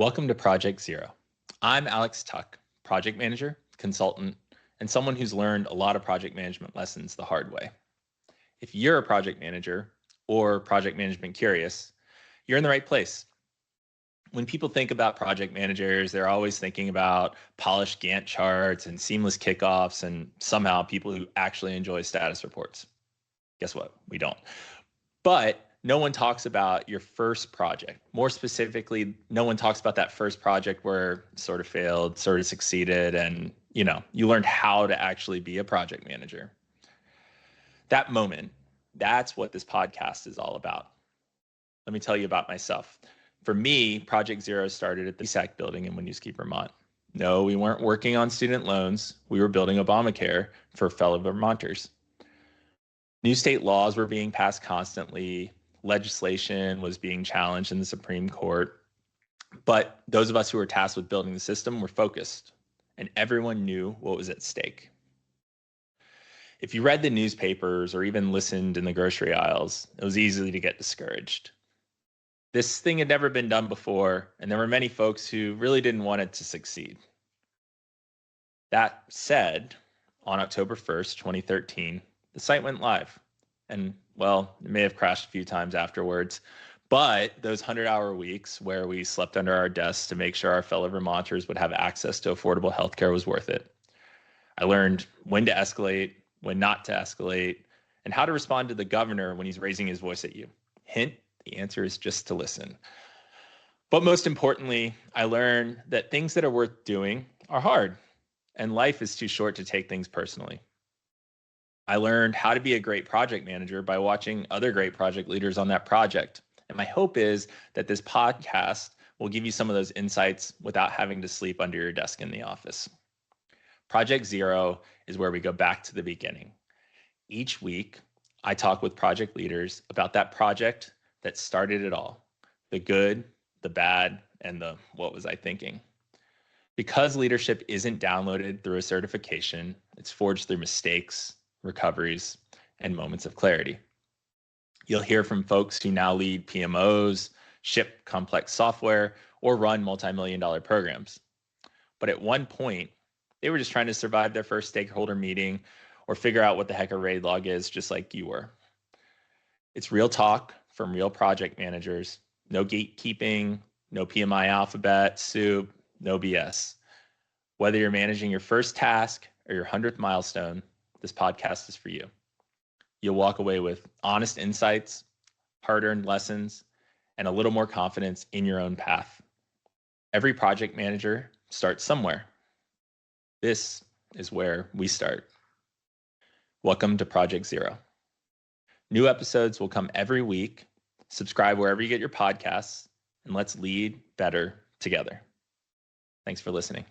Welcome to Project Zero. I'm Alex Tuck, project manager, consultant, and someone who's learned a lot of project management lessons the hard way. If you're a project manager or project management curious, you're in the right place. When people think about project managers, they're always thinking about polished Gantt charts and seamless kickoffs and somehow people who actually enjoy status reports. Guess what? We don't. But no one talks about your first project. More specifically, no one talks about that first project where it sort of failed, sort of succeeded, and you learned how to actually be a project manager. That moment, that's what this podcast is all about. Let me tell you about myself. For me, Project Zero started at the SAC building in Winooski, Vermont. No, we weren't working on student loans. We were building Obamacare for fellow Vermonters. New state laws were being passed constantly. Legislation was being challenged in the Supreme Court. But those of us who were tasked with building the system were focused, and everyone knew what was at stake. If you read the newspapers or even listened in the grocery aisles, it was easy to get discouraged. This thing had never been done before, and there were many folks who really didn't want it to succeed. That said, on October 1st, 2013, the site went live. And well, it may have crashed a few times afterwards, but those 100-hour weeks where we slept under our desks to make sure our fellow Vermonters would have access to affordable healthcare was worth it. I learned when to escalate, when not to escalate, and how to respond to the governor when he's raising his voice at you. Hint, the answer is just to listen. But most importantly, I learned that things that are worth doing are hard, and life is too short to take things personally. I learned how to be a great project manager by watching other great project leaders on that project. And my hope is that this podcast will give you some of those insights without having to sleep under your desk in the office. Project Zero is where we go back to the beginning. Each week, I talk with project leaders about that project that started it all, the good, the bad, and the what was I thinking? Because leadership isn't downloaded through a certification, it's forged through mistakes, recoveries, and moments of clarity. You'll hear from folks who now lead PMOs, ship complex software, or run multi-million-dollar programs. But at one point, they were just trying to survive their first stakeholder meeting or figure out what the heck a RAID log is, just like you were. It's real talk from real project managers, no gatekeeping, no PMI alphabet soup, no BS. Whether you're managing your first task or your 100th milestone, this podcast is for you. You'll walk away with honest insights, hard-earned lessons, and a little more confidence in your own path. Every project manager starts somewhere. This is where we start. Welcome to Project Zero. New episodes will come every week. Subscribe wherever you get your podcasts, and let's lead better together. Thanks for listening.